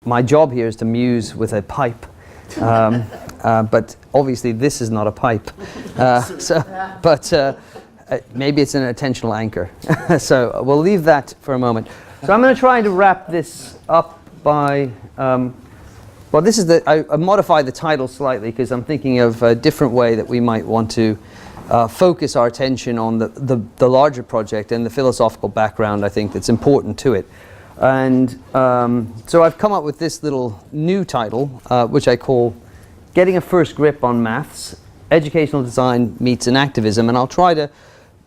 my job here is to muse with a pipe. But obviously this is not a pipe. Maybe it's an attentional anchor. So we'll leave that for a moment. So I'm going to try to wrap this up by, well, this is I modified the title slightly because I'm thinking of a different way that we might want to focus our attention on the larger project and the philosophical background, I think, that's important to it. And so I've come up with this little new title, which I call Getting a First Grip on Maths, Educational Design Meets Enactivism, and I'll try to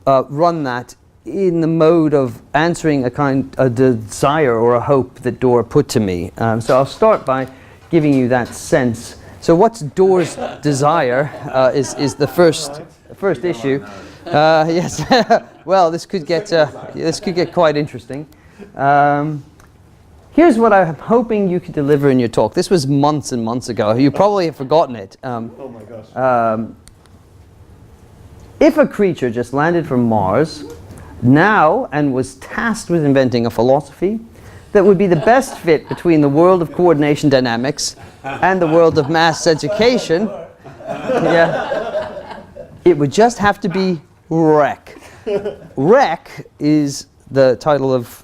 run that in the mode of answering a desire or a hope that Dora put to me. So I'll start by giving you that sense. So what's Dora's desire is the first issue. Yes. Well, this could get quite interesting. Here's what I'm hoping you could deliver in your talk. This was months and months ago. You probably have forgotten it. Oh my gosh. If a creature just landed from Mars now and was tasked with inventing a philosophy that would be the best fit between the world of coordination dynamics and the world of mass education, yeah, it would just have to be REC. REC is the title of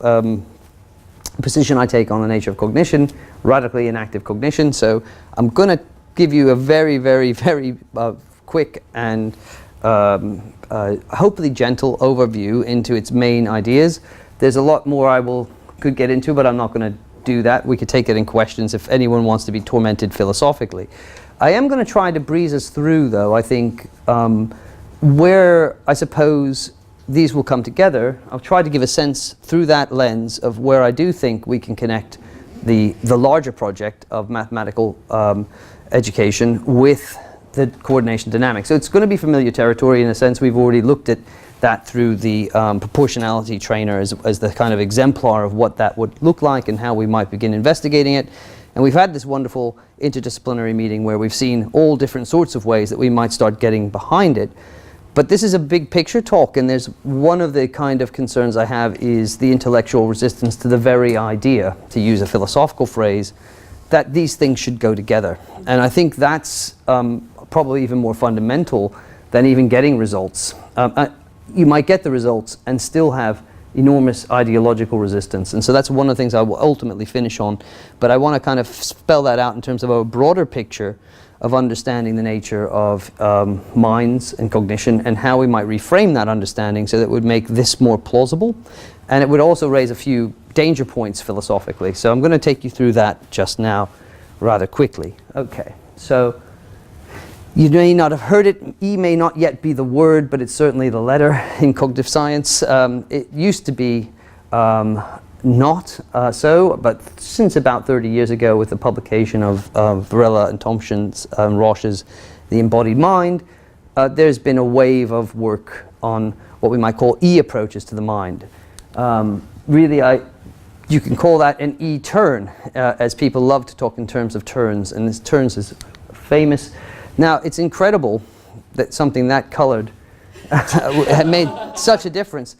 position I take on the nature of cognition, radically enactive cognition. So I'm going to give you a very, very, very quick and hopefully gentle overview into its main ideas. There's a lot more could get into, but I'm not going to do that. We could take it in questions if anyone wants to be tormented philosophically. I am going to try to breeze us through, though, I think, where I suppose these will come together. I'll try to give a sense through that lens of where I do think we can connect the larger project of mathematical education with the coordination dynamics. So it's going to be familiar territory in a sense. We've already looked at that through the proportionality trainer as the kind of exemplar of what that would look like and how we might begin investigating it. And we've had this wonderful interdisciplinary meeting where we've seen all different sorts of ways that we might start getting behind it. But this is a big picture talk, and there's one of the kind of concerns I have is the intellectual resistance to the very idea, to use a philosophical phrase, that these things should go together. And I think that's probably even more fundamental than even getting results. You might get the results and still have enormous ideological resistance. And so that's one of the things I will ultimately finish on. But I want to kind of spell that out in terms of a broader picture of understanding the nature of minds and cognition and how we might reframe that understanding so that it would make this more plausible. And it would also raise a few danger points philosophically. So I'm going to take you through that just now rather quickly. Okay, so you may not have heard it. E may not yet be the word, but it's certainly the letter in cognitive science. It used to be not so, but since about 30 years ago with the publication of Varela and Thompson's and Roche's The Embodied Mind, there's been a wave of work on what we might call E-approaches to the mind. Really, you can call that an E-turn, as people love to talk in terms of turns, and this turns is famous. Now, it's incredible that something that colored had made such a difference.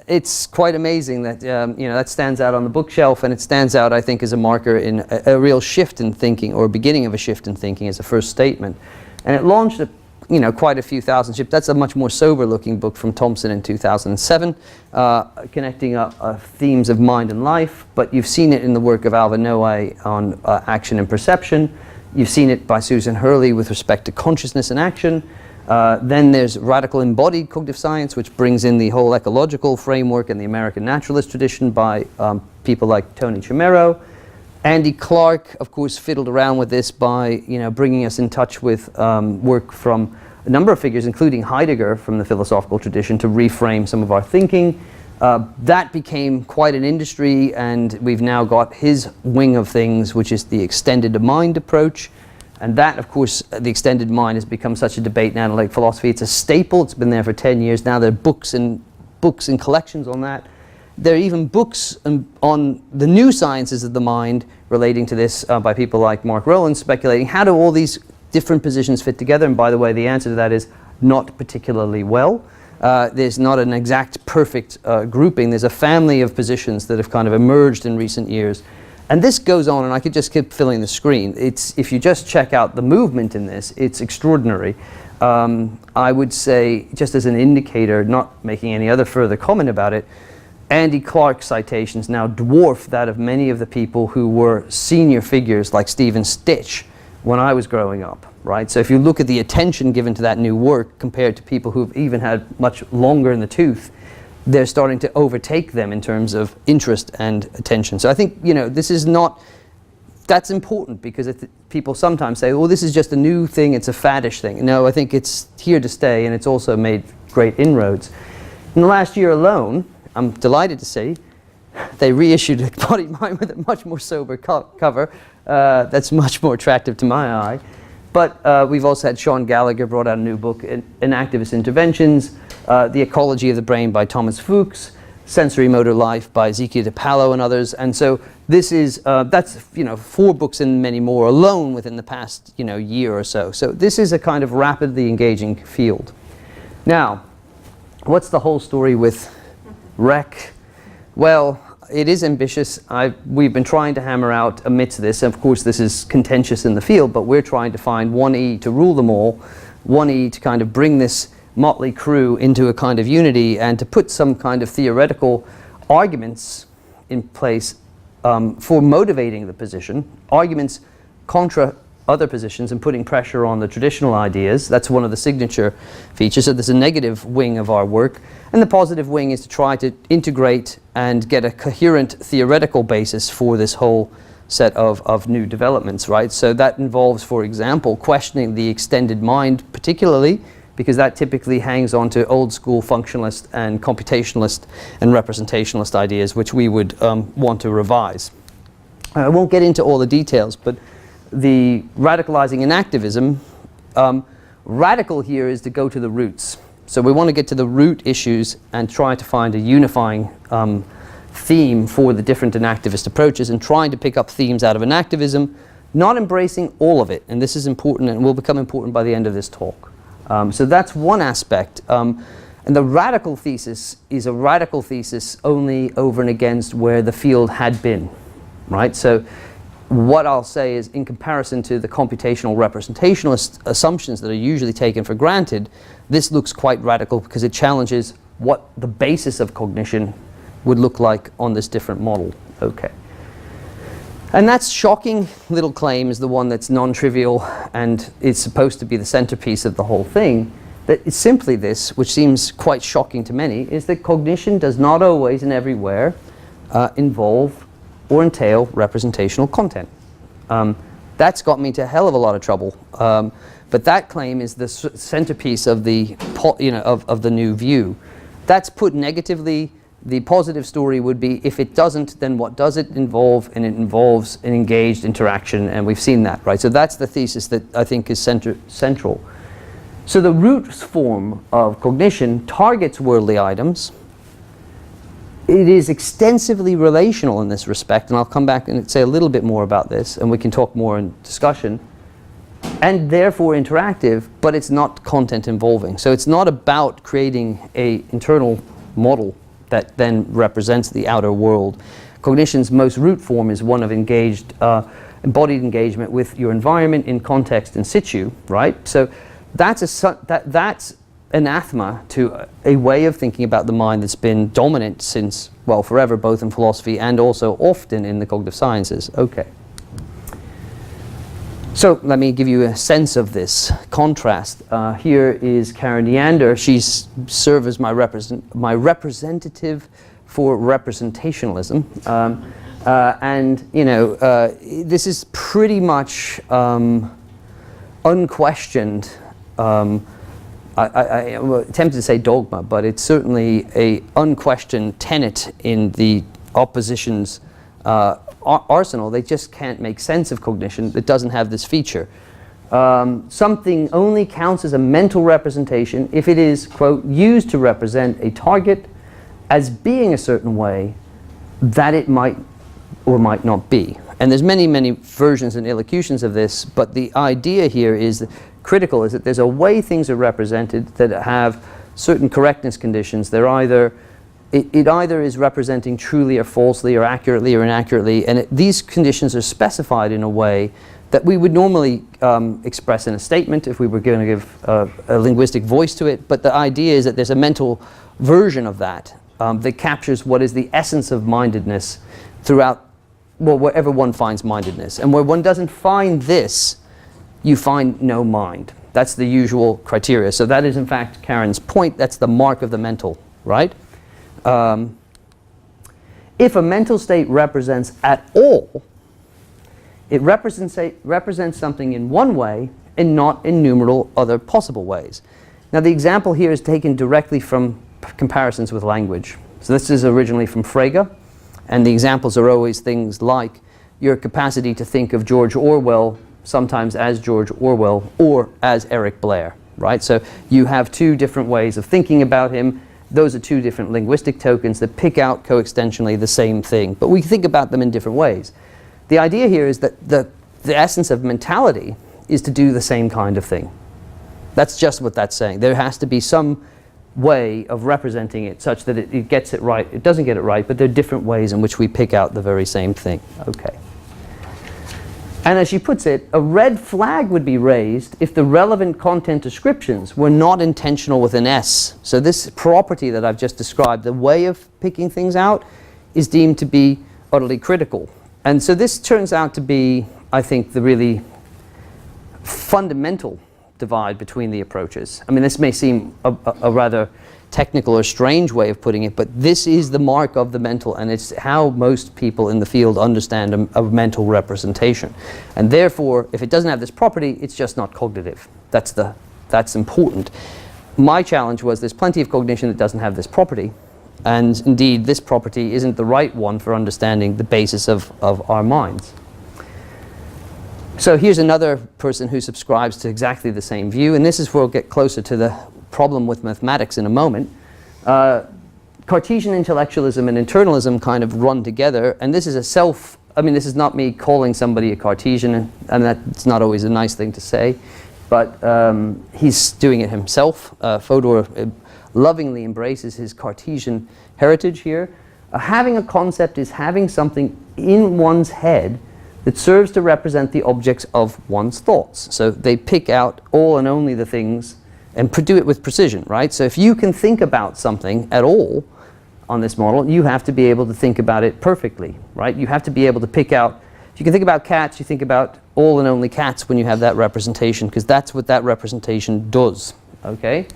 It's quite amazing that that stands out on the bookshelf, and it stands out, I think, as a marker in a real shift in thinking, or a beginning of a shift in thinking as a first statement. And it launched quite a few thousand ships. That's a much more sober-looking book from Thompson in 2007, connecting themes of mind and life. But you've seen it in the work of Alva Noe on action and perception. You've seen it by Susan Hurley with respect to consciousness and action. Then there's radical embodied cognitive science, which brings in the whole ecological framework and the American naturalist tradition by people like Tony Chimero. Andy Clark, of course, fiddled around with this by bringing us in touch with work from a number of figures, including Heidegger from the philosophical tradition, to reframe some of our thinking. That became quite an industry, and we've now got his wing of things, which is the extended mind approach. And that, of course, the extended mind has become such a debate in analytic philosophy. It's a staple. It's been there for 10 years now. There are books and collections on that. There are even books on the new sciences of the mind relating to this by people like Mark Rowland, speculating how do all these different positions fit together. And by the way, the answer to that is not particularly well. There's not an exact perfect grouping. There's a family of positions that have kind of emerged in recent years. And this goes on, and I could just keep filling the screen. If you just check out the movement in this, it's extraordinary. I would say, just as an indicator, not making any other further comment about it, Andy Clark's citations now dwarf that of many of the people who were senior figures like Stephen Stitch when I was growing up, right? So if you look at the attention given to that new work compared to people who've even had much longer in the tooth, they're starting to overtake them in terms of interest and attention. So I think, you know, this is not, that's important, because people sometimes say, oh, this is just a new thing, it's a faddish thing. No, I think it's here to stay, and it's also made great inroads. In the last year alone, I'm delighted to say, they reissued Embodied Mind with a much more sober cover that's much more attractive to my eye. But we've also had Sean Gallagher brought out a new book, Enactivist Interventions, The Ecology of the Brain by Thomas Fuchs, Sensory Motor Life by Ezekiel DePalo and others. And so this is, that's, you know, 4 books and many more alone within the past, you know, year or so. So this is a kind of rapidly engaging field. Now, what's the whole story with REC? Well, it is ambitious. We've been trying to hammer out amidst this. Of course, this is contentious in the field, but we're trying to find one E to rule them all, one E to kind of bring this motley crew into a kind of unity, and to put some kind of theoretical arguments in place for motivating the position, arguments contra other positions and putting pressure on the traditional ideas. That's one of the signature features. So there's a negative wing of our work, and the positive wing is to try to integrate and get a coherent theoretical basis for this whole set of new developments, right? So that involves, for example, questioning the extended mind particularly, because that typically hangs on to old school functionalist and computationalist and representationalist ideas, which we would want to revise. I won't get into all the details, but the radicalizing enactivism, radical here is to go to the roots. So we want to get to the root issues and try to find a unifying theme for the different enactivist approaches, and trying to pick up themes out of enactivism, not embracing all of it. And this is important and will become important by the end of this talk. So that's one aspect. And the radical thesis is a radical thesis only over and against where the field had been, right? So what I'll say is, in comparison to the computational representationalist assumptions that are usually taken for granted, this looks quite radical because it challenges what the basis of cognition would look like on this different model. Okay. And that shocking little claim is the one that's non-trivial and is supposed to be the centerpiece of the whole thing. That it's simply this, which seems quite shocking to many, is that cognition does not always and everywhere involve or entail representational content. That's got me into a hell of a lot of trouble. But that claim is the centerpiece of the, of the new view. That's put negatively. The positive story would be, if it doesn't, then what does it involve? And it involves an engaged interaction, and we've seen that, right? So that's the thesis that I think is central. So the root form of cognition targets worldly items. It is extensively relational in this respect, and I'll come back and say a little bit more about this, and we can talk more in discussion, and therefore interactive, but it's not content involving. So it's not about creating an internal model that then represents the outer world. Cognition's most root form is one of engaged, embodied engagement with your environment in context in situ, right? So that's anathema to a way of thinking about the mind that's been dominant since, well, forever, both in philosophy and also often in the cognitive sciences. Okay. So let me give you a sense of this contrast. Here is Karen Neander. She's served as my representative for representationalism. And, you know, this is pretty much unquestioned. I'm tempted to say dogma, but it's certainly a unquestioned tenet in the opposition's arsenal. They just can't make sense of cognition that doesn't have this feature. Something only counts as a mental representation if it is, quote, used to represent a target as being a certain way that it might or might not be. And there's many, many versions and illocutions of this, but the idea here is that critical is that there's a way things are represented that have certain correctness conditions. They're either it either is representing truly or falsely or accurately or inaccurately, and these conditions are specified in a way that we would normally express in a statement if we were going to give a linguistic voice to it, but the idea is that there's a mental version of that that captures what is the essence of mindedness throughout, well, wherever one finds mindedness. And where one doesn't find this, you find no mind. That's the usual criteria. So that is in fact Karen's point. That's the mark of the mental, right? If a mental state represents at all, it represents something in one way and not in numerable other possible ways. Now the example here is taken directly from comparisons with language. So this is originally from Frege, and the examples are always things like your capacity to think of George Orwell sometimes as George Orwell or as Eric Blair, right? So you have two different ways of thinking about him. Those are two different linguistic tokens that pick out coextensionally the same thing, but we think about them in different ways. The idea here is that the essence of mentality is to do the same kind of thing. That's just what that's saying. There has to be some way of representing it such that it gets it right. It doesn't get it right, but there are different ways in which we pick out the very same thing. Okay. And as she puts it, a red flag would be raised if the relevant content descriptions were not intentional with an S. So this property that I've just described, the way of picking things out, is deemed to be utterly critical. And so this turns out to be, I think, the really fundamental divide between the approaches. I mean, this may seem a rather technical or strange way of putting it, but this is the mark of the mental, and it's how most people in the field understand a mental representation. And therefore, if it doesn't have this property, it's just not cognitive. That's important. My challenge was there's plenty of cognition that doesn't have this property, and indeed this property isn't the right one for understanding the basis of our minds. So here's another person who subscribes to exactly the same view, and this is where we'll get closer to the problem with mathematics in a moment. Cartesian intellectualism and internalism kind of run together, and this is this is not me calling somebody a Cartesian, and that's not always a nice thing to say, but he's doing it himself. Fodor lovingly embraces his Cartesian heritage here. Having a concept is having something in one's head that serves to represent the objects of one's thoughts. So they pick out all and only the things and do it with precision, right? So if you can think about something at all on this model, you have to be able to think about it perfectly, right? You have to be able to pick out, if you can think about cats, you think about all and only cats when you have that representation, because that's what that representation does, okay?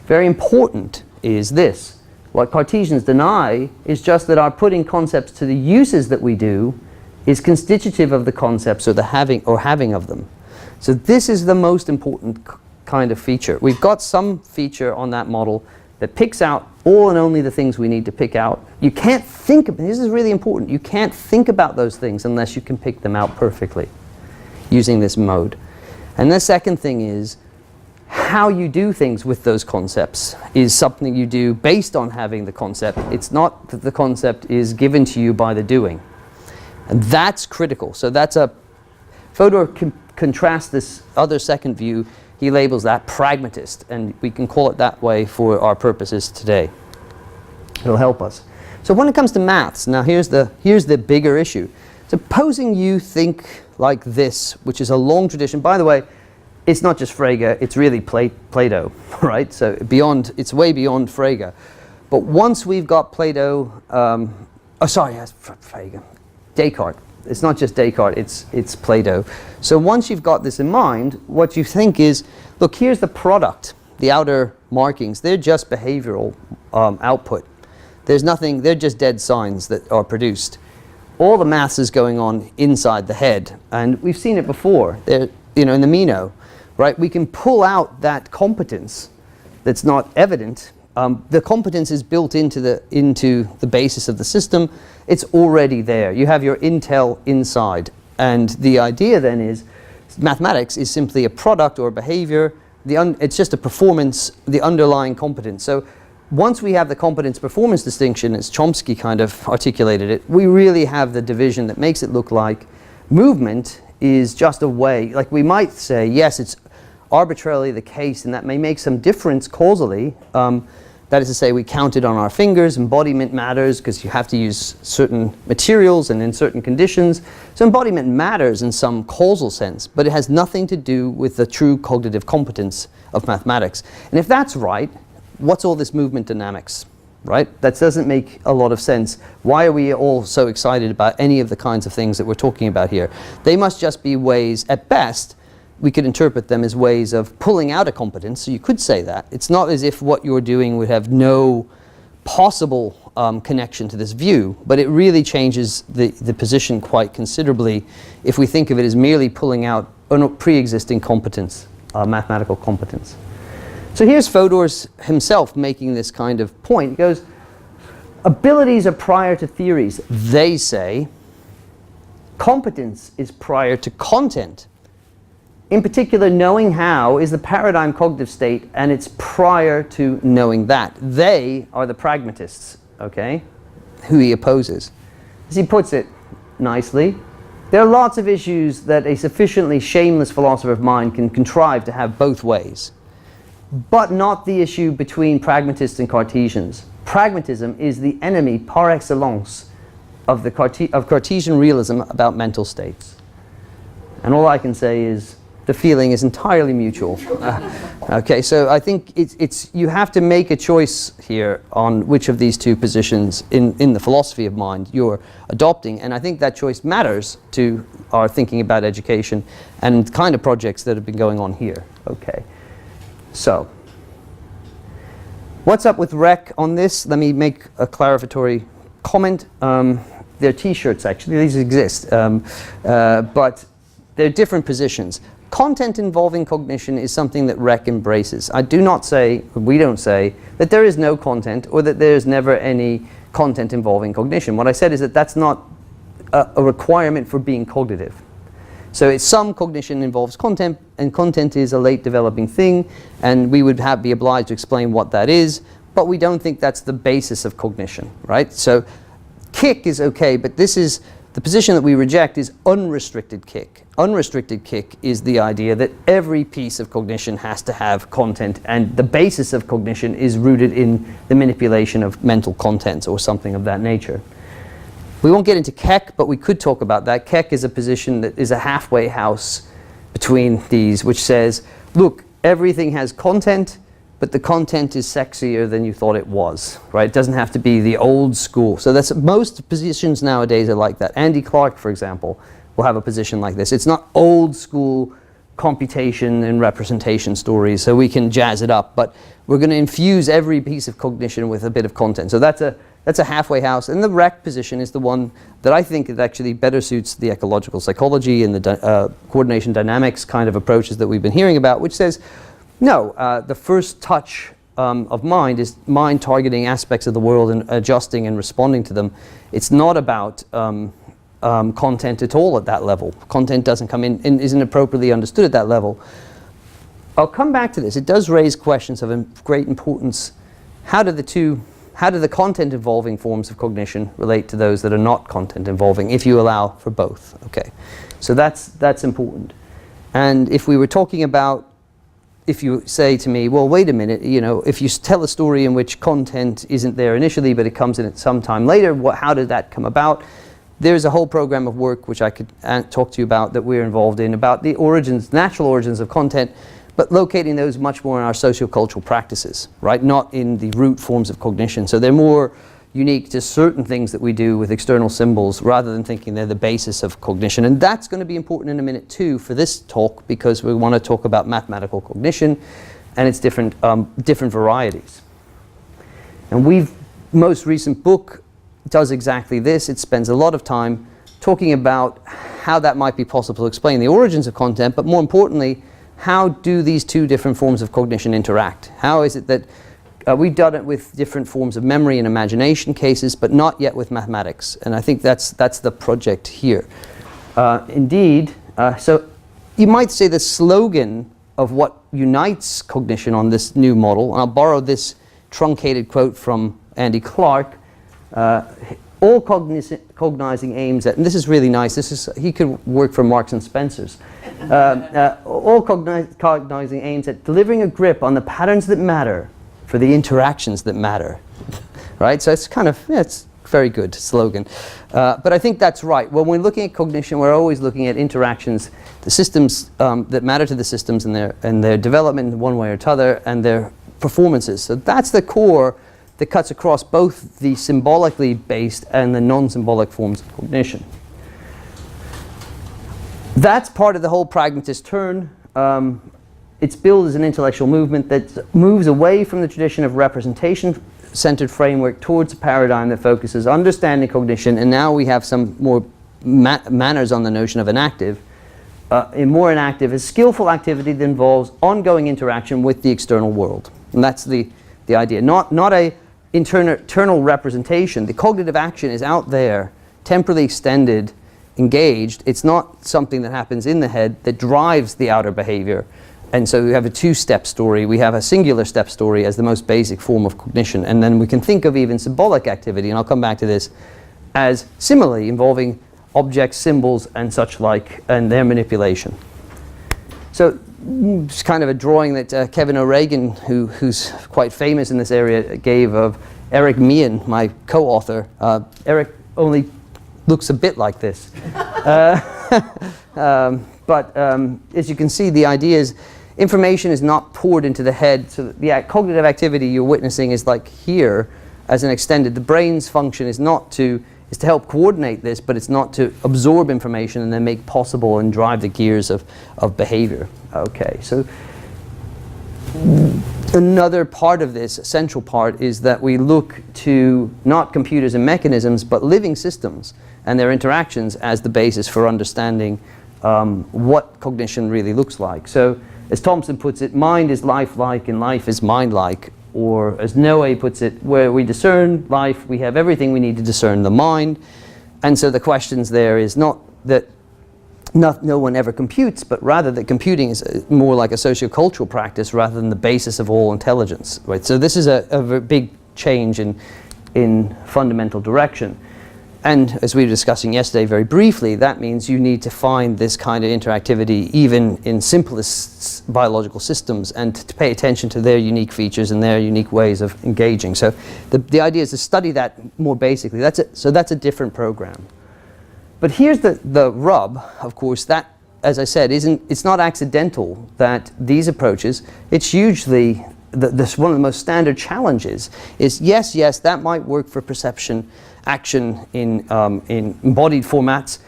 Very important is this. What Cartesians deny is just that our putting concepts to the uses that we do is constitutive of the concepts or the having of them. So this is the most important kind of feature. We've got some feature on that model that picks out all and only the things we need to pick out. You can't think of, this is really important, you can't think about those things unless you can pick them out perfectly using this mode. And the second thing is how you do things with those concepts is something you do based on having the concept. It's not that the concept is given to you by the doing. And that's critical. So that's Fodor contrasts this other second view. He labels that pragmatist, and we can call it that way for our purposes today. It'll help us. So when it comes to maths, now here's the bigger issue. Supposing you think like this, which is a long tradition. By the way, it's not just Frege, it's really Plato, right? So it's way beyond Frege. But once we've got Plato, Frege. Descartes. It's not just Descartes, it's Plato. So once you've got this in mind, what you think is, look, here's the product, the outer markings. They're just behavioral output. There's nothing, they're just dead signs that are produced. All the maths is going on inside the head, and we've seen it before. In the Meno, right? We can pull out that competence that's not evident. The competence is built into the basis of the system. It's already there. You have your intel inside. And the idea then is mathematics is simply a product or a behavior. It's just a performance, the underlying competence. So once we have the competence-performance distinction, as Chomsky kind of articulated it, we really have the division that makes it look like movement is just a way. Like we might say, yes, it's arbitrarily the case, and that may make some difference causally, That is to say, we count it on our fingers. Embodiment matters because you have to use certain materials and in certain conditions. So embodiment matters in some causal sense, but it has nothing to do with the true cognitive competence of mathematics. And if that's right, what's all this movement dynamics, right? That doesn't make a lot of sense. Why are we all so excited about any of the kinds of things that we're talking about here? They must just be ways, at best, we could interpret them as ways of pulling out a competence, so you could say that. It's not as if what you're doing would have no possible connection to this view, but it really changes the position quite considerably if we think of it as merely pulling out a pre-existing competence, mathematical competence. So here's Fodor's himself making this kind of point. He goes, abilities are prior to theories. They say competence is prior to content. In particular, knowing how is the paradigm cognitive state, and it's prior to knowing that. They are the pragmatists, okay, who he opposes. As he puts it nicely, there are lots of issues that a sufficiently shameless philosopher of mind can contrive to have both ways, but not the issue between pragmatists and Cartesians. Pragmatism is the enemy par excellence of Cartesian realism about mental states. And all I can say is, the feeling is entirely mutual. Okay, so I think you have to make a choice here on which of these two positions in the philosophy of mind you're adopting, and I think that choice matters to our thinking about education and the kind of projects that have been going on here. Okay, so what's up with REC on this? Let me make a clarificatory comment. They're t-shirts, actually. These exist, but they're different positions. Content involving cognition is something that REC embraces. I do not say, we don't say, that there is no content or that there is never any content involving cognition. What I said is that that's not a requirement for being cognitive. So it's some cognition involves content, and content is a late developing thing, and we would be obliged to explain what that is, but we don't think that's the basis of cognition, right? So kick is okay, but this is the position that we reject is unrestricted kick. Unrestricted kick is the idea that every piece of cognition has to have content, and the basis of cognition is rooted in the manipulation of mental contents or something of that nature. We won't get into Keck, but we could talk about that. Keck is a position that is a halfway house between these, which says, look, everything has content, but the content is sexier than you thought it was, right? It doesn't have to be the old school. So that's most positions nowadays are like that. Andy Clark, for example, will have a position like this. It's not old school computation and representation stories, so we can jazz it up, but we're going to infuse every piece of cognition with a bit of content. So that's a halfway house, and the REC position is the one that I think it actually better suits the ecological psychology and the coordination dynamics kind of approaches that we've been hearing about, which says, no, the first touch of mind is mind targeting aspects of the world and adjusting and responding to them. It's not about content at all at that level. Content doesn't come in and isn't appropriately understood at that level. I'll come back to this. It does raise questions of great importance. How do the content involving forms of cognition relate to those that are not content involving, if you allow for both? Okay, so that's important. And if we were talking about, if you say to me, well, wait a minute, you know, if you tell a story in which content isn't there initially, but it comes in at some time later, how did that come about? There's a whole program of work which I could talk to you about that we're involved in, about the origins, natural origins of content, but locating those much more in our sociocultural practices, right? Not in the root forms of cognition. So they're more unique to certain things that we do with external symbols rather than thinking they're the basis of cognition. And that's going to be important in a minute too for this talk, because we want to talk about mathematical cognition and its different varieties. And most recent book does exactly this. It spends a lot of time talking about how that might be possible to explain the origins of content, but more importantly, how do these two different forms of cognition interact? How is it that we've done it with different forms of memory and imagination cases, but not yet with mathematics. And I think that's the project here. Indeed, so you might say the slogan of what unites cognition on this new model, and I'll borrow this truncated quote from Andy Clark, all cognizing aims at, and this is really nice, he could work for Marks and Spencer's, all cognizing aims at delivering a grip on the patterns that matter for the interactions that matter, right? So it's kind of, yeah, it's a very good slogan. But I think that's right. When we're looking at cognition, we're always looking at interactions, the systems that matter to the systems and their development in one way or t'other, and their performances. So that's the core that cuts across both the symbolically based and the non-symbolic forms of cognition. That's part of the whole pragmatist turn. It's billed as an intellectual movement that moves away from the tradition of representation-centered framework towards a paradigm that focuses understanding cognition, and now we have some more manners on the notion of enactive. More enactive is skillful activity that involves ongoing interaction with the external world. And that's the idea. Not a internal representation. The cognitive action is out there, temporally extended, engaged. It's not something that happens in the head that drives the outer behavior. And so we have a two-step story. We have a singular step story as the most basic form of cognition. And then we can think of even symbolic activity, and I'll come back to this, as similarly involving objects, symbols, and such like, and their manipulation. So it's kind of a drawing that Kevin O'Regan, who's quite famous in this area, gave of Eric Meehan, my co-author. Eric only looks a bit like this. But as you can see, the idea is information is not poured into the head. So the cognitive activity you're witnessing is like here as an extended. The brain's function is to help coordinate this, but it's not to absorb information and then make possible and drive the gears of behavior. Okay, so another part of this, central part, is that we look to not computers and mechanisms, but living systems and their interactions as the basis for understanding what cognition really looks like. So, as Thompson puts it, mind is life-like and life is mind-like. Or as Noé puts it, where we discern life, we have everything we need to discern the mind. And so the questions there is not that no one ever computes, but rather that computing is more like a sociocultural practice rather than the basis of all intelligence. Right? So this is a big change in fundamental direction. And as we were discussing yesterday very briefly, that means you need to find this kind of interactivity even in simplest biological systems and to pay attention to their unique features and their unique ways of engaging. So the idea is to study that more basically. So that's a different program. But here's the rub, of course, that, as I said, it's not accidental that these approaches, it's usually one of the most standard challenges is yes, that might work for perception, action in embodied formats,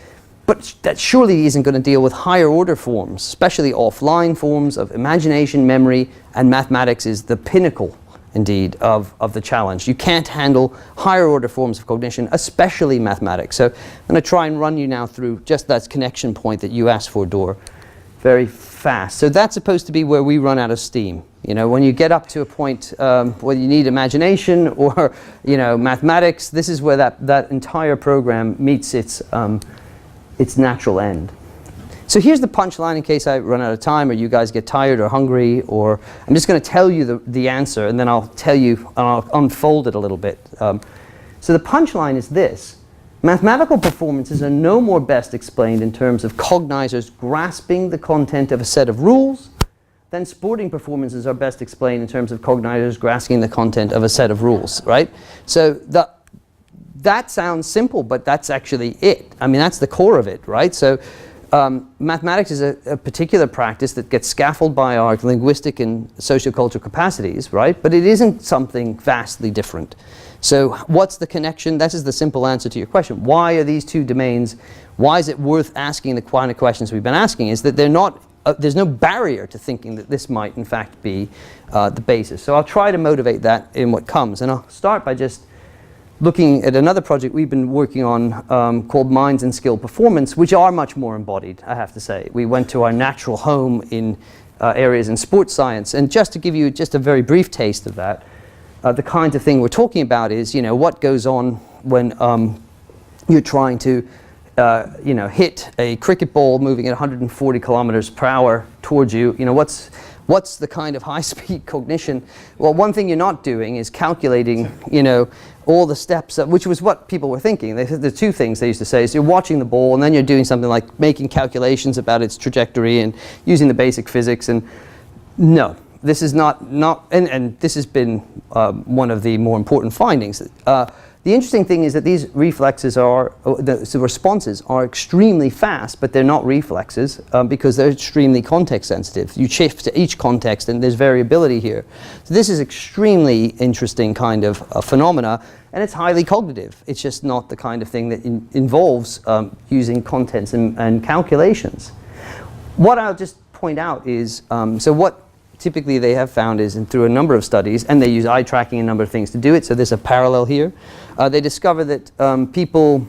but that surely isn't going to deal with higher order forms, especially offline forms of imagination, memory, and mathematics is the pinnacle, indeed, of the challenge. You can't handle higher order forms of cognition, especially mathematics. So I'm going to try and run you now through just that connection point that you asked for, Dor, very fast. So that's supposed to be where we run out of steam. You know, when you get up to a point where you need imagination or, you know, mathematics, this is where that entire program meets its natural end. So here's the punchline in case I run out of time or you guys get tired or hungry, or I'm just going to tell you the answer and then I'll tell you and I'll unfold it a little bit. So the punchline is this. Mathematical performances are no more best explained in terms of cognizers grasping the content of a set of rules than sporting performances are best explained in terms of cognizers grasping the content of a set of rules, right? So that sounds simple, but that's actually it. I mean, that's the core of it, right? So mathematics is a particular practice that gets scaffolded by our linguistic and sociocultural capacities, right? But it isn't something vastly different. So what's the connection? This is the simple answer to your question. Why are these two domains, why is it worth asking the kind of questions we've been asking, is that they're not, there's no barrier to thinking that this might in fact be the basis. So I'll try to motivate that in what comes. And I'll start by just looking at another project we've been working on called Minds and Skill Performance, which are much more embodied, I have to say. We went to our natural home in areas in sports science. And just to give you just a very brief taste of that, the kinds of thing we're talking about is, you know, what goes on when you're trying to you know, hit a cricket ball moving at 140 kilometers per hour towards you. You know, what's the kind of high-speed cognition? Well, one thing you're not doing is calculating, you know, all the steps, which was what people were thinking. The two things they used to say is you're watching the ball and then you're doing something like making calculations about its trajectory and using the basic physics. And no, this is not and this has been one of the more important findings. The interesting thing is that these reflexes the responses are extremely fast, but they're not reflexes because they're extremely context sensitive. You shift to each context and there's variability here. So this is extremely interesting kind of phenomena, and it's highly cognitive. It's just not the kind of thing that involves using contents and calculations. What I'll just point out is, so what typically they have found is, and through a number of studies, and they use eye tracking and a number of things to do it, so there's a parallel here. They discover that people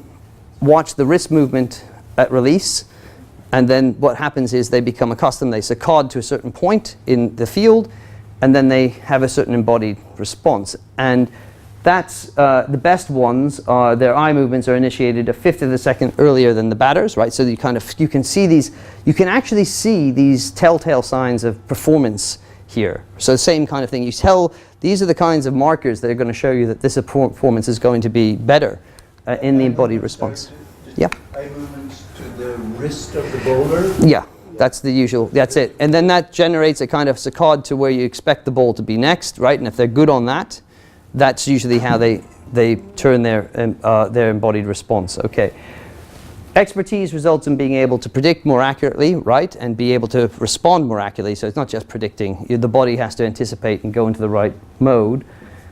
watch the wrist movement at release, and then what happens is they become accustomed, they saccade to a certain point in the field, and then they have a certain embodied response. And that's the best ones are their eye movements are initiated a fifth of a second earlier than the batters, right? So you can see these, you can actually see these telltale signs of performance here. So the same kind of thing. You tell, these are the kinds of markers that are going to show you that this performance is going to be better in the embodied response. Yeah. Eye movements to the wrist of the bowler. Yeah. That's the usual, that's it. And then that generates a kind of saccade to where you expect the ball to be next, right? And if they're good on that, that's usually how they turn their embodied response. Okay. Expertise results in being able to predict more accurately, right, and be able to respond more accurately. So it's not just predicting. The body has to anticipate and go into the right mode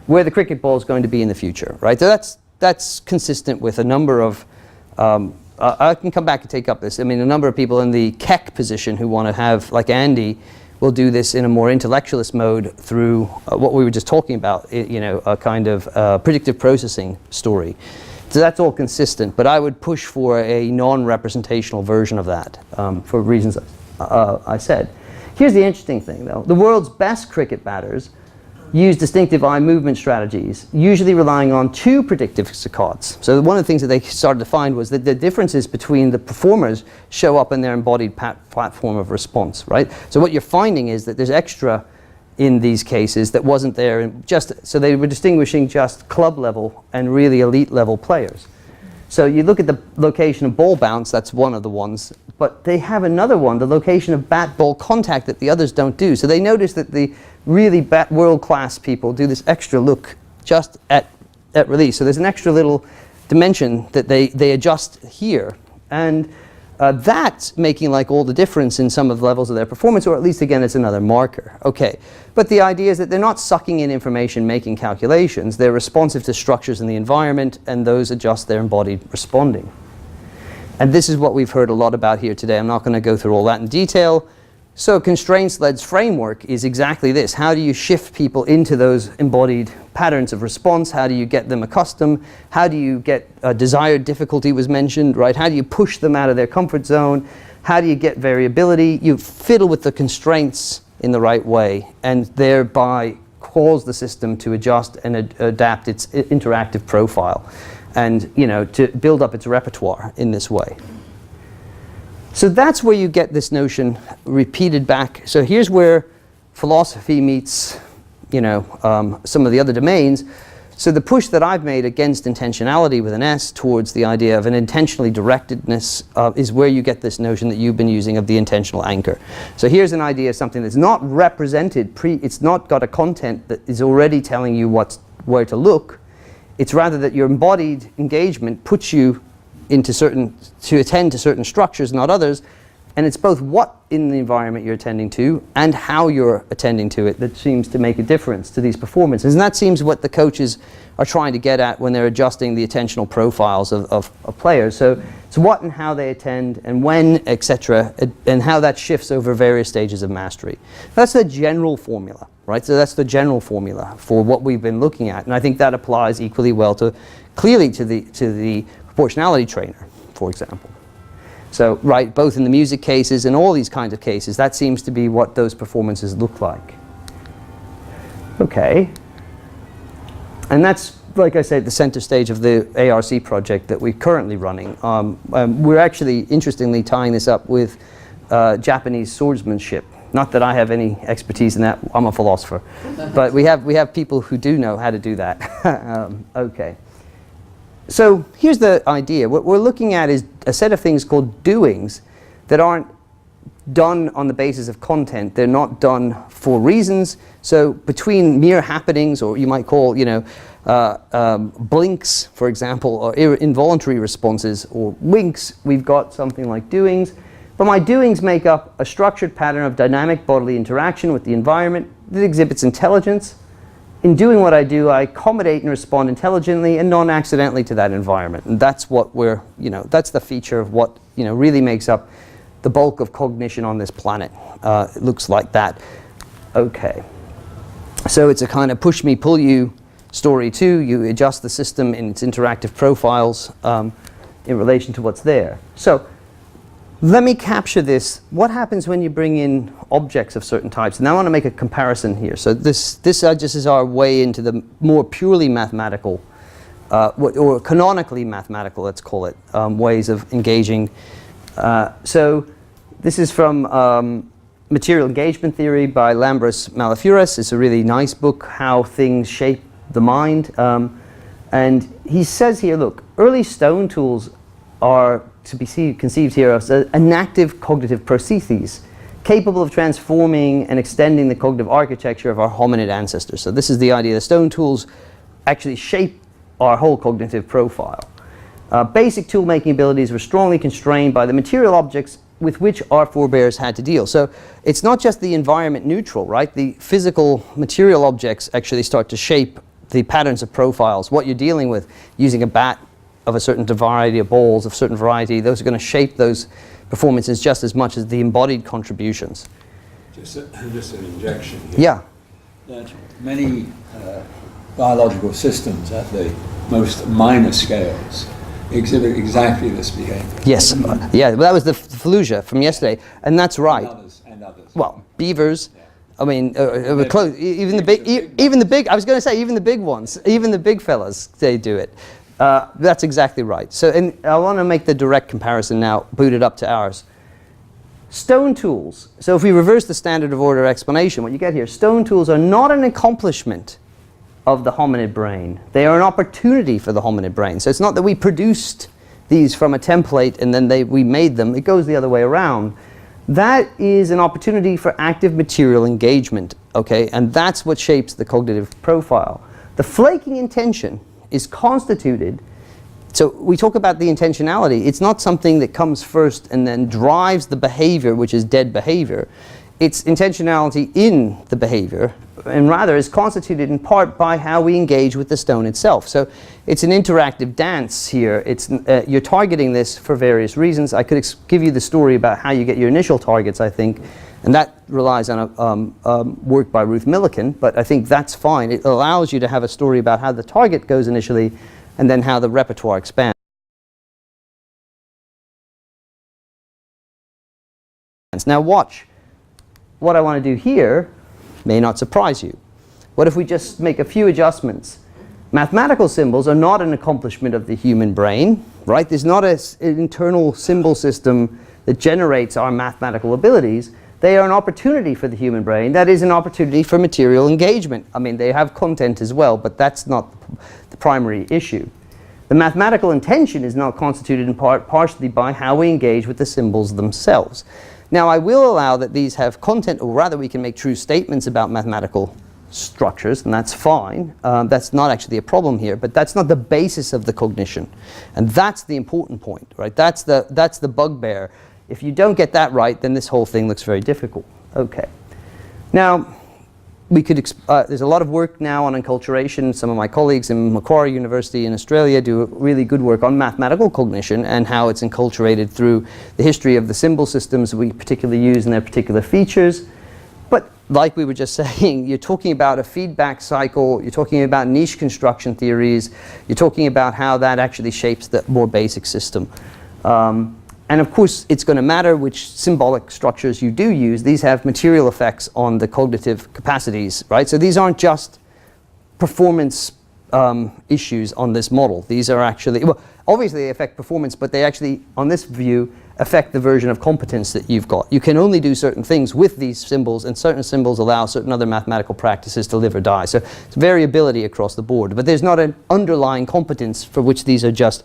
where the cricket ball is going to be in the future, right? So that's consistent with a number of, I can come back and take up this. I mean, a number of people in the Keck position who want to have, like Andy, will do this in a more intellectualist mode through what we were just talking about, a kind of predictive processing story. So that's all consistent, but I would push for a non-representational version of that for reasons I said. Here's the interesting thing, though. The world's best cricket batters use distinctive eye movement strategies, usually relying on two predictive saccades. So one of the things that they started to find was that the differences between the performers show up in their embodied platform of response, right? So what you're finding is that there's extra in these cases that wasn't there, so they were distinguishing just club level and really elite level players. So you look at the location of ball bounce, that's one of the ones, but they have another one, the location of bat ball contact, that the others don't do. So they notice that the really world class people do this extra look just at release. So there's an extra little dimension that they adjust here, and that's making like all the difference in some of the levels of their performance, or at least again it's another marker. Okay, but the idea is that they're not sucking in information, making calculations. They're responsive to structures in the environment, and those adjust their embodied responding. And this is what we've heard a lot about here today. I'm not going to go through all that in detail. So constraints-led framework is exactly this. How do you shift people into those embodied patterns of response? How do you get them accustomed? How do you get desired difficulty was mentioned, right? How do you push them out of their comfort zone? How do you get variability? You fiddle with the constraints in the right way, and thereby cause the system to adjust and adapt its interactive profile, and to build up its repertoire in this way. So that's where you get this notion repeated back. So here's where philosophy meets, some of the other domains. So the push that I've made against intentionality with an S towards the idea of an intentionally directedness is where you get this notion that you've been using of the intentional anchor. So here's an idea of something that's not represented, it's not got a content that is already telling you where to look. It's rather that your embodied engagement puts you to attend to certain structures, not others, and it's both what in the environment you're attending to and how you're attending to it that seems to make a difference to these performances. And that seems what the coaches are trying to get at when they're adjusting the attentional profiles of players. So it's what and how they attend and when, etc., and how that shifts over various stages of mastery. That's the general formula, right? So that's the general formula for what we've been looking at, and I think that applies equally well clearly to the proportionality trainer, for example. So, right, both in the music cases and all these kinds of cases, that seems to be what those performances look like. Okay. And that's, like I said, the center stage of the ARC project that we're currently running. We're actually, interestingly, tying this up with Japanese swordsmanship. Not that I have any expertise in that, I'm a philosopher. But we have people who do know how to do that. Okay. So here's the idea. What we're looking at is a set of things called doings that aren't done on the basis of content. They're not done for reasons. So between mere happenings, or you might call, blinks, for example, or involuntary responses, or winks, we've got something like doings. But my doings make up a structured pattern of dynamic bodily interaction with the environment that exhibits intelligence. In doing what I do, I accommodate and respond intelligently and non-accidentally to that environment. And that's what that's the feature of what, really makes up the bulk of cognition on this planet. It looks like that. Okay. So it's a kind of push me, pull you story too. You adjust the system in its interactive profiles in relation to what's there. So let me capture this. What happens when you bring in objects of certain types? And I want to make a comparison here. So this just is our way into the more purely mathematical, or canonically mathematical, let's call it, ways of engaging. So this is from Material Engagement Theory by Lambros Malafouras. It's a really nice book, How Things Shape the Mind. And he says here, look, early stone tools are to be conceived here as enactive cognitive processes, capable of transforming and extending the cognitive architecture of our hominid ancestors. So this is the idea. The stone tools actually shape our whole cognitive profile. Basic tool-making abilities were strongly constrained by the material objects with which our forebears had to deal. So it's not just the environment neutral, right? The physical material objects actually start to shape the patterns of profiles. What you're dealing with using a bat of a certain variety, of balls of certain variety, those are going to shape those performances just as much as the embodied contributions. Just an injection here. Yeah. That many biological systems at the most minor scales exhibit exactly this behavior. Yes. Yeah, well, that was the Fallujah from yesterday, and that's right. And others. Well, beavers. Yeah. I mean, close. Even the big. I was going to say even the big ones, even the big fellas, they do it. That's exactly right. So, and I want to make the direct comparison now, boot it up to ours. Stone tools. So if we reverse the standard of order explanation, what you get here, stone tools are not an accomplishment of the hominid brain. They are an opportunity for the hominid brain. So it's not that we produced these from a template and then we made them. It goes the other way around. That is an opportunity for active material engagement, okay? And that's what shapes the cognitive profile. The flaking intention is constituted, so we talk about the intentionality. It's not something that comes first and then drives the behavior, which is dead behavior. It's intentionality in the behavior, and rather is constituted in part by how we engage with the stone itself. So it's an interactive dance here. It's you're targeting this for various reasons. I could give you the story about how you get your initial targets, I think, and that relies on a work by Ruth Millikan, but I think that's fine. It allows you to have a story about how the target goes initially and then how the repertoire expands. Now watch. What I want to do here may not surprise you. What if we just make a few adjustments? Mathematical symbols are not an accomplishment of the human brain, right? There's not an internal symbol system that generates our mathematical abilities. They are an opportunity for the human brain. That is an opportunity for material engagement. I mean, they have content as well, but that's not the primary issue. The mathematical intention is not constituted in part partially by how we engage with the symbols themselves. Now, I will allow that these have content, or rather we can make true statements about mathematical structures, and that's fine. That's not actually a problem here, but that's not the basis of the cognition. And that's the important point, right? That's the bugbear. If you don't get that right, then this whole thing looks very difficult. Okay. Now, we could there's a lot of work now on enculturation. Some of my colleagues in Macquarie University in Australia do really good work on mathematical cognition and how it's enculturated through the history of the symbol systems we particularly use and their particular features. But like we were just saying, you're talking about a feedback cycle, you're talking about niche construction theories, you're talking about how that actually shapes the more basic system. And of course, it's going to matter which symbolic structures you do use. These have material effects on the cognitive capacities, right? So these aren't just performance issues on this model. These are actually, well, obviously they affect performance, but they actually, on this view, affect the version of competence that you've got. You can only do certain things with these symbols, and certain symbols allow certain other mathematical practices to live or die. So it's variability across the board, but there's not an underlying competence for which these are just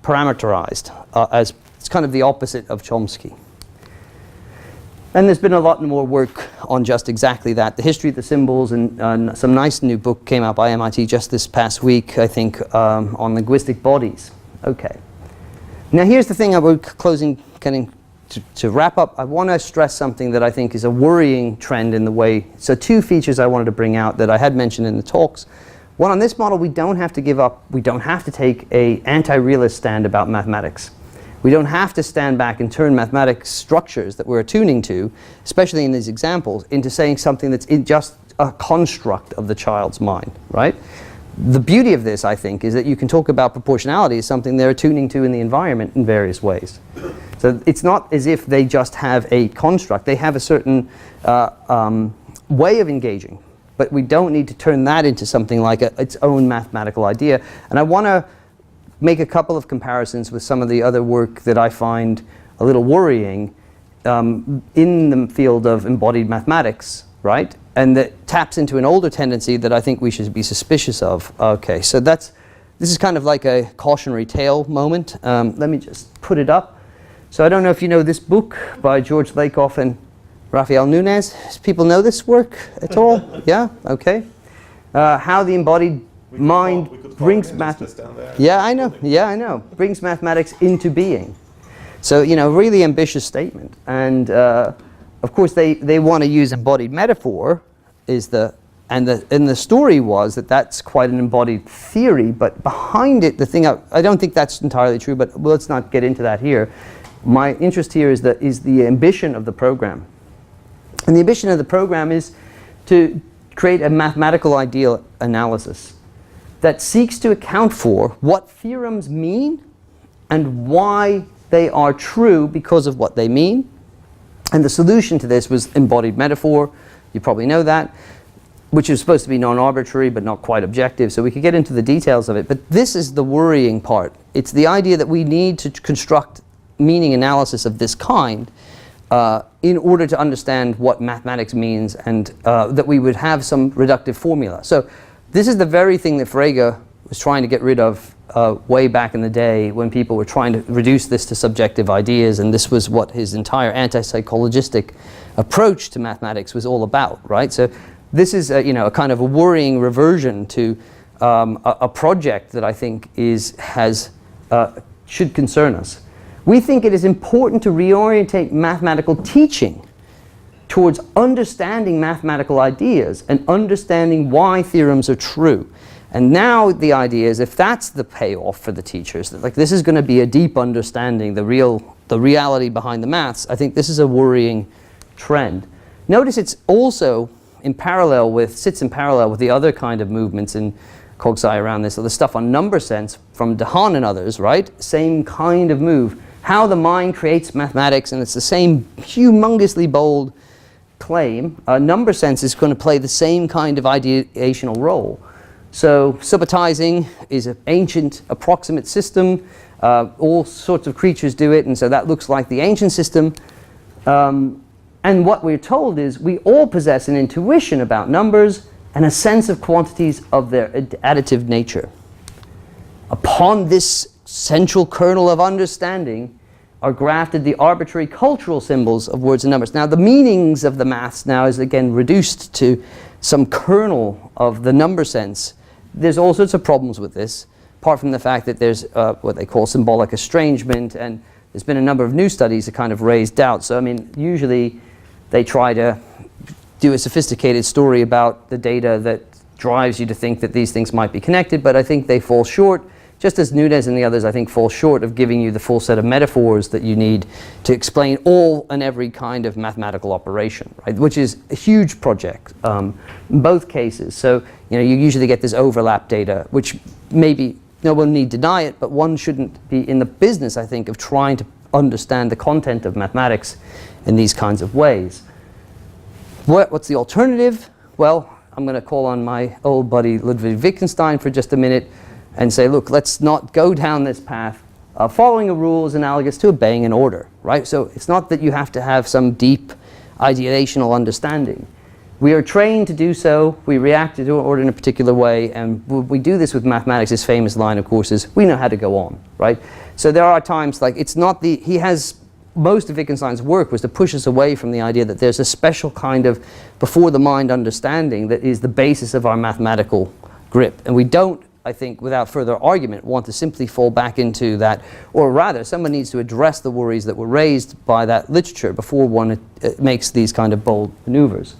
parameterized as it's kind of the opposite of Chomsky. And there's been a lot more work on just exactly that. The history of the symbols, and some nice new book came out by MIT just this past week, I think, on linguistic bodies. Okay. Now here's the thing, we're closing, getting to wrap up. I want to stress something that I think is a worrying trend in the way. So two features I wanted to bring out that I had mentioned in the talks. One, on this model, we don't have to give up, we don't have to take an anti-realist stand about mathematics. We don't have to stand back and turn mathematics structures that we're attuning to, especially in these examples, into saying something that's just a construct of the child's mind, right? The beauty of this, I think, is that you can talk about proportionality as something they're attuning to in the environment in various ways. So it's not as if they just have a construct. They have a certain way of engaging, but we don't need to turn that into something like its own mathematical idea. And I want to make a couple of comparisons with some of the other work that I find a little worrying in the field of embodied mathematics, right? And that taps into an older tendency that I think we should be suspicious of. Okay, so this is kind of like a cautionary tale moment. Let me just put it up. So I don't know if you know this book by George Lakoff and Rafael Nunez. Does people know this work at all? Yeah, okay. How the embodied mind brings mathematics. Yeah, I know. Yeah, I know. Brings mathematics into being. So, you know, really ambitious statement. And of course, they want to use embodied metaphor. And the story was that that's quite an embodied theory. But behind it, the thing I don't think that's entirely true. But let's not get into that here. My interest here is the ambition of the program. And the ambition of the program is to create a mathematical ideal analysis that seeks to account for what theorems mean and why they are true because of what they mean. And the solution to this was embodied metaphor. You probably know that, which is supposed to be non-arbitrary but not quite objective, so we could get into the details of it. But this is the worrying part. It's the idea that we need to construct meaning analysis of this kind in order to understand what mathematics means, and that we would have some reductive formula. So this is the very thing that Frege was trying to get rid of way back in the day when people were trying to reduce this to subjective ideas, and this was what his entire anti-psychologistic approach to mathematics was all about, right? So this is a kind of a worrying reversion to a project that I think should concern us. We think it is important to reorientate mathematical teaching towards understanding mathematical ideas and understanding why theorems are true. And now the idea is, if that's the payoff for the teachers, that like this is going to be a deep understanding, the reality behind the maths, I think this is a worrying trend. Notice it's also sits in parallel with the other kind of movements in CogSci around this, so the stuff on number sense from DeHaan and others, right? Same kind of move. How the mind creates mathematics, and it's the same humongously bold claim. Number sense is going to play the same kind of ideational role. So subitizing is an ancient approximate system. All sorts of creatures do it, and so that looks like the ancient system. And what we're told is we all possess an intuition about numbers and a sense of quantities of their additive nature. Upon this central kernel of understanding are grafted the arbitrary cultural symbols of words and numbers. Now the meanings of the maths now is again reduced to some kernel of the number sense. There's all sorts of problems with this, apart from the fact that there's what they call symbolic estrangement, and there's been a number of new studies that kind of raise doubt. So I mean, usually they try to do a sophisticated story about the data that drives you to think that these things might be connected, but I think they fall short, just as Nunez and the others, I think, fall short of giving you the full set of metaphors that you need to explain all and every kind of mathematical operation, right? Which is a huge project in both cases. So you usually get this overlap data, which maybe no one need deny it, but one shouldn't be in the business, I think, of trying to understand the content of mathematics in these kinds of ways. What's the alternative? Well, I'm going to call on my old buddy Ludwig Wittgenstein for just a minute and say, look, let's not go down this path. Following a rule is analogous to obeying an order, right? So it's not that you have to have some deep ideational understanding. We are trained to do so. We react to an order in a particular way, and we do this with mathematics. His famous line, of course, is we know how to go on, right? So there are times like it's not he has most of Wittgenstein's work was to push us away from the idea that there's a special kind of before the mind understanding that is the basis of our mathematical grip. And we don't, I think, without further argument, want to simply fall back into that, or rather, someone needs to address the worries that were raised by that literature before one makes these kind of bold maneuvers.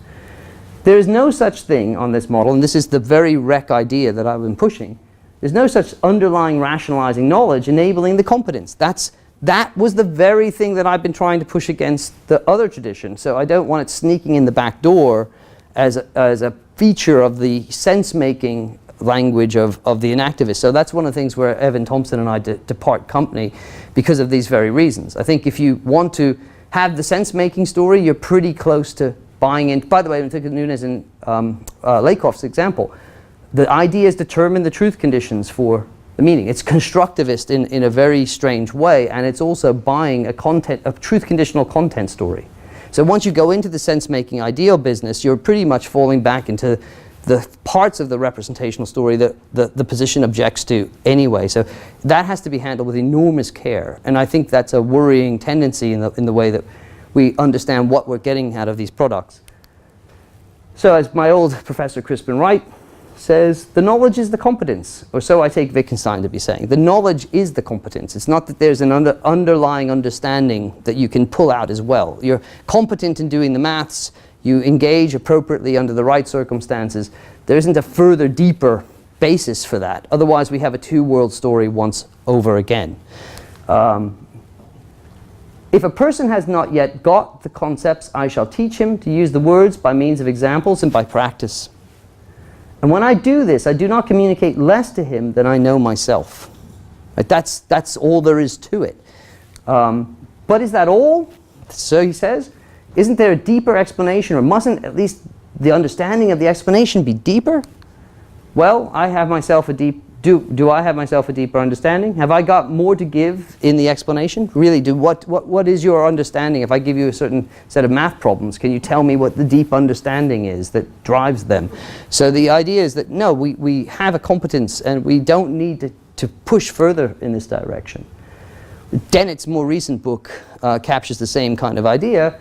There is no such thing on this model, and this is the very rec idea that I've been pushing. There's no such underlying rationalizing knowledge enabling the competence. That was the very thing that I've been trying to push against the other tradition. So I don't want it sneaking in the back door as a feature of the sense-making language of the enactivist. So that's one of the things where Evan Thompson and I depart company because of these very reasons. I think if you want to have the sense-making story, you're pretty close to buying in. By the way, when we took Nunes and Lakoff's example, the ideas determine the truth conditions for the meaning. It's constructivist in a very strange way, and it's also buying a truth conditional content story. So once you go into the sense-making ideal business, you're pretty much falling back into the parts of the representational story that the position objects to anyway. So that has to be handled with enormous care, and I think that's a worrying tendency in the way that we understand what we're getting out of these products. So as my old professor Crispin Wright says, the knowledge is the competence, or so I take Wittgenstein to be saying. The knowledge is the competence. It's not that there's an underlying understanding that you can pull out as well. You're competent in doing the maths, you engage appropriately under the right circumstances. There isn't a further, deeper basis for that. Otherwise, we have a two-world story once over again. If a person has not yet got the concepts, I shall teach him to use the words by means of examples and by practice. And when I do this, I do not communicate less to him than I know myself. Right? That's all there is to it. But is that all? So he says, isn't there a deeper explanation, or mustn't at least the understanding of the explanation be deeper? Well, I have myself a deep, do I have myself a deeper understanding? Have I got more to give in the explanation? Really, what is your understanding? If I give you a certain set of math problems, can you tell me what the deep understanding is that drives them? So the idea is that no, we have a competence and we don't need to push further in this direction. Dennett's more recent book captures the same kind of idea.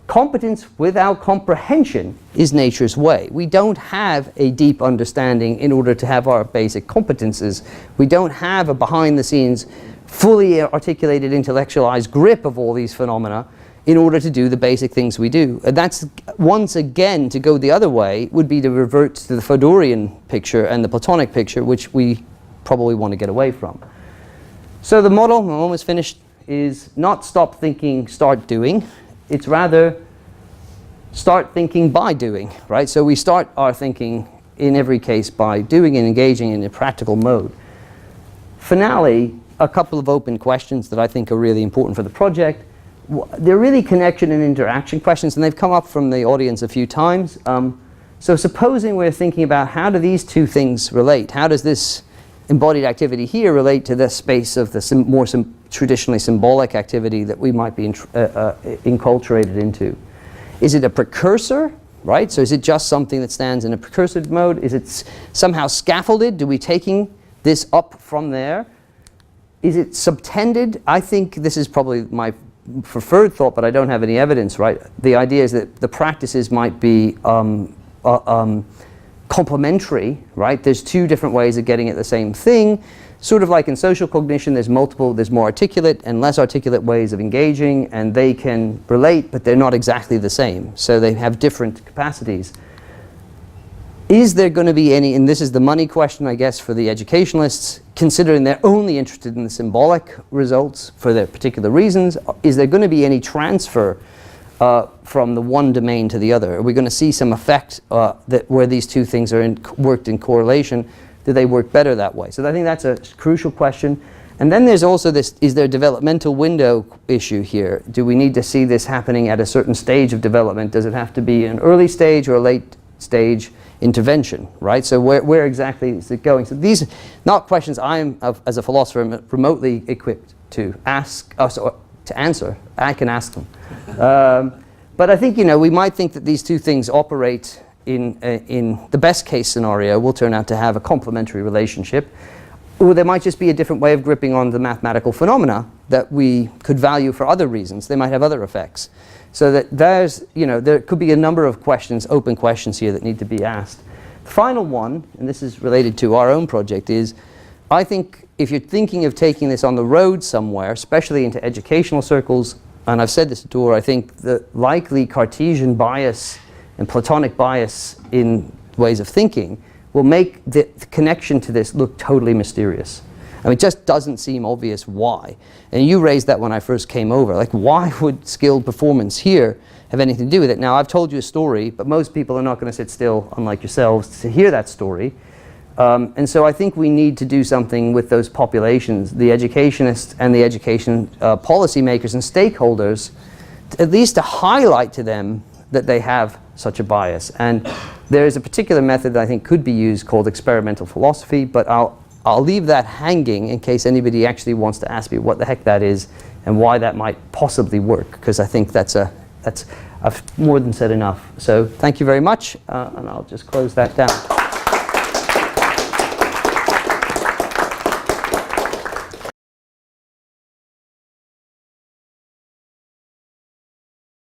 Competence without comprehension is nature's way. We don't have a deep understanding in order to have our basic competences. We don't have a behind-the-scenes, fully articulated, intellectualized grip of all these phenomena in order to do the basic things we do. And that's, once again, to go the other way, would be to revert to the Fodorian picture and the Platonic picture, which we probably want to get away from. So the model, I'm almost finished, is not stop thinking, start doing. It's rather start thinking by doing, right? So we start our thinking in every case by doing and engaging in a practical mode. Finale, a couple of open questions that I think are really important for the project. They're really connection and interaction questions, and they've come up from the audience a few times. So supposing we're thinking about how do these two things relate? How does this embodied activity here relate to the space of the more traditionally symbolic activity that we might be enculturated into? Is it a precursor, right? So is it just something that stands in a precursor mode? Is it somehow scaffolded? Do we taking this up from there? Is it subtended? I think this is probably my preferred thought, but I don't have any evidence, right? The idea is that the practices might be complementary, right? There's two different ways of getting at the same thing. Sort of like in social cognition, there's more articulate and less articulate ways of engaging, and they can relate, but they're not exactly the same. So they have different capacities. Is there going to be any, and this is the money question, I guess, for the educationalists, considering they're only interested in the symbolic results for their particular reasons, is there going to be any transfer from the one domain to the other? Are we going to see some effect where these two things are worked in correlation? Do they work better that way? So I think that's a crucial question. And then there's also this, is there a developmental window issue here? Do we need to see this happening at a certain stage of development? Does it have to be an early stage or a late stage intervention, right? So where exactly is it going? So these are not questions I'm, as a philosopher, remotely equipped to ask, to answer. I can ask them. But I think, we might think that these two things operate in the best case scenario will turn out to have a complementary relationship, or there might just be a different way of gripping on the mathematical phenomena that we could value for other reasons. They might have other effects. So that there's, there could be a number of questions, open questions here that need to be asked. The final one, and this is related to our own project, is I think if you're thinking of taking this on the road somewhere, especially into educational circles, and I've said this before, I think the likely Cartesian bias and Platonic bias in ways of thinking will make the connection to this look totally mysterious. I mean, it just doesn't seem obvious why. And you raised that when I first came over. Like, why would skilled performance here have anything to do with it? Now, I've told you a story, but most people are not going to sit still, unlike yourselves, to hear that story. And so I think we need to do something with those populations, the educationists and the education policymakers and stakeholders, at least to highlight to them that they have such a bias. And there is a particular method that I think could be used called experimental philosophy, but I'll leave that hanging in case anybody actually wants to ask me what the heck that is and why that might possibly work, because I think I've more than said enough. So thank you very much, and I'll just close that down.